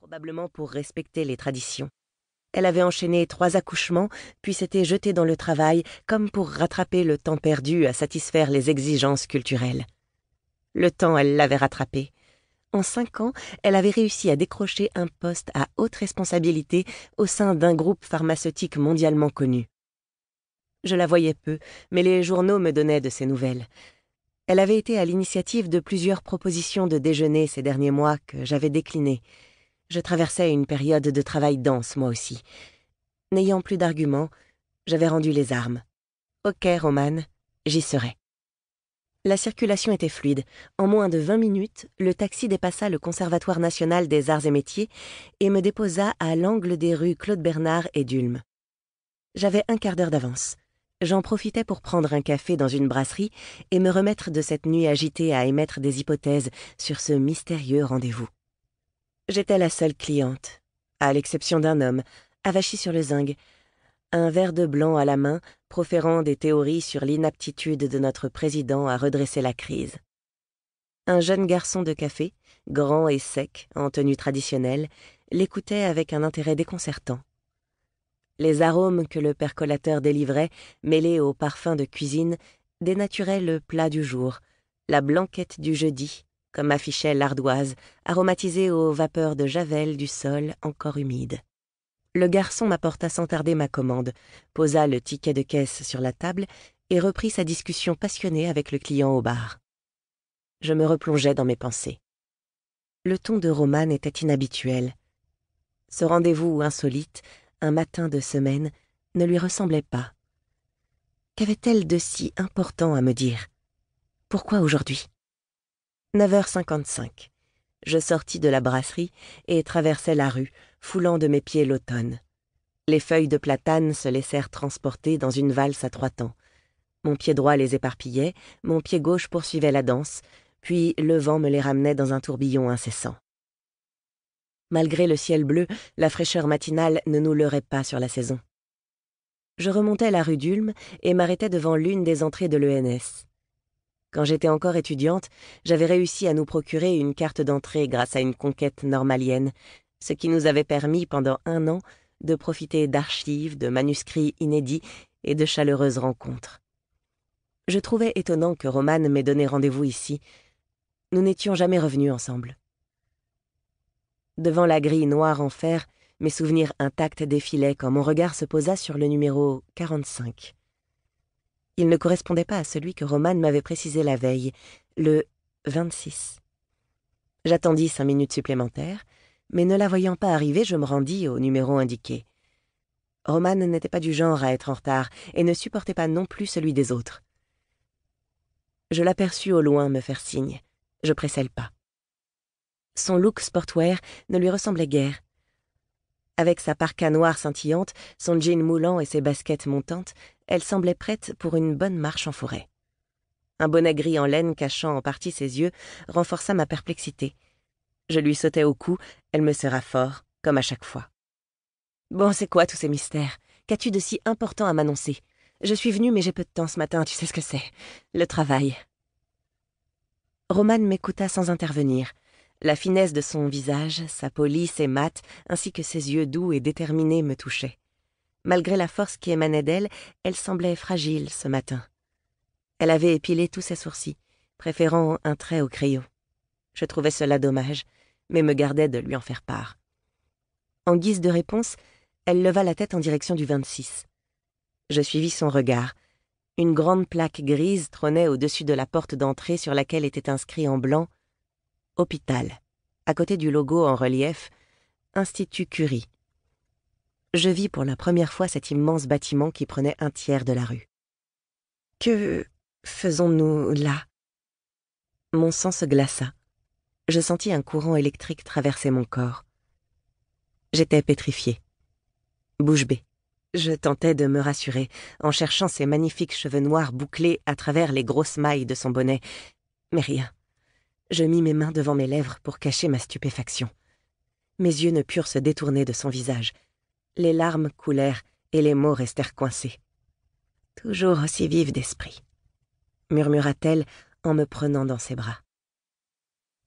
probablement pour respecter les traditions. Elle avait enchaîné 3 accouchements, puis s'était jetée dans le travail comme pour rattraper le temps perdu à satisfaire les exigences culturelles. Le temps, elle l'avait rattrapé. En 5 ans, elle avait réussi à décrocher un poste à haute responsabilité au sein d'un groupe pharmaceutique mondialement connu. Je la voyais peu, mais les journaux me donnaient de ses nouvelles. Elle avait été à l'initiative de plusieurs propositions de déjeuner ces derniers mois que j'avais déclinées. Je traversais une période de travail dense, moi aussi. N'ayant plus d'arguments, j'avais rendu les armes. Ok, Romane, j'y serai. La circulation était fluide. En moins de 20 minutes, le taxi dépassa le Conservatoire national des arts et métiers et me déposa à l'angle des rues Claude Bernard et d'Ulm. J'avais un quart d'heure d'avance. J'en profitais pour prendre un café dans une brasserie et me remettre de cette nuit agitée à émettre des hypothèses sur ce mystérieux rendez-vous. J'étais la seule cliente, à l'exception d'un homme, avachi sur le zinc, un verre de blanc à la main, proférant des théories sur l'inaptitude de notre président à redresser la crise. Un jeune garçon de café, grand et sec, en tenue traditionnelle, l'écoutait avec un intérêt déconcertant. Les arômes que le percolateur délivrait, mêlés aux parfums de cuisine, dénaturaient le plat du jour, la blanquette du jeudi, comme affichait l'ardoise, aromatisée aux vapeurs de javel du sol encore humide. Le garçon m'apporta sans tarder ma commande, posa le ticket de caisse sur la table et reprit sa discussion passionnée avec le client au bar. Je me replongeais dans mes pensées. Le ton de Romane était inhabituel. Ce rendez-vous insolite, un matin de semaine, ne lui ressemblait pas. Qu'avait-elle de si important à me dire? Pourquoi aujourd'hui? 9h55. Je sortis de la brasserie et traversai la rue, foulant de mes pieds l'automne. Les feuilles de platane se laissèrent transporter dans une valse à 3 temps. Mon pied droit les éparpillait, mon pied gauche poursuivait la danse, puis le vent me les ramenait dans un tourbillon incessant. Malgré le ciel bleu, la fraîcheur matinale ne nous leurrait pas sur la saison. Je remontais la rue d'Ulm et m'arrêtais devant l'une des entrées de l'ENS. Quand j'étais encore étudiante, j'avais réussi à nous procurer une carte d'entrée grâce à une conquête normalienne, ce qui nous avait permis pendant 1 an de profiter d'archives, de manuscrits inédits et de chaleureuses rencontres. Je trouvais étonnant que Romane m'ait donné rendez-vous ici. Nous n'étions jamais revenus ensemble. Devant la grille noire en fer, mes souvenirs intacts défilaient quand mon regard se posa sur le numéro 45. Il ne correspondait pas à celui que Romane m'avait précisé la veille, le 26. J'attendis 5 minutes supplémentaires, mais ne la voyant pas arriver, je me rendis au numéro indiqué. Romane n'était pas du genre à être en retard et ne supportait pas non plus celui des autres. Je l'aperçus au loin me faire signe. Je pressai le pas. Son look sportwear ne lui ressemblait guère. Avec sa parka noire scintillante, son jean moulant et ses baskets montantes, elle semblait prête pour une bonne marche en forêt. Un bonnet gris en laine cachant en partie ses yeux renforça ma perplexité. Je lui sautai au cou, elle me serra fort, comme à chaque fois. « Bon, c'est quoi tous ces mystères? Qu'as-tu de si important à m'annoncer? Je suis venue, mais j'ai peu de temps ce matin, tu sais ce que c'est. Le travail. » Romane m'écouta sans intervenir. La finesse de son visage, sa peau lisse et mate, ainsi que ses yeux doux et déterminés me touchaient. Malgré la force qui émanait d'elle, elle semblait fragile ce matin. Elle avait épilé tous ses sourcils, préférant un trait au crayon. Je trouvais cela dommage, mais me gardais de lui en faire part. En guise de réponse, elle leva la tête en direction du 26. Je suivis son regard. Une grande plaque grise trônait au-dessus de la porte d'entrée sur laquelle était inscrit en blanc « Hôpital », à côté du logo en relief « Institut Curie ». Je vis pour la première fois cet immense bâtiment qui prenait 1/3 de la rue. Que faisons-nous là? Mon sang se glaça. Je sentis un courant électrique traverser mon corps. J'étais pétrifiée. Bouche bée. Je tentais de me rassurer, en cherchant ses magnifiques cheveux noirs bouclés à travers les grosses mailles de son bonnet. Mais rien. Je mis mes mains devant mes lèvres pour cacher ma stupéfaction. Mes yeux ne purent se détourner de son visage. Les larmes coulèrent et les mots restèrent coincés. « Toujours aussi vive d'esprit », murmura-t-elle en me prenant dans ses bras.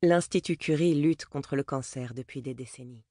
L'Institut Curie lutte contre le cancer depuis des décennies.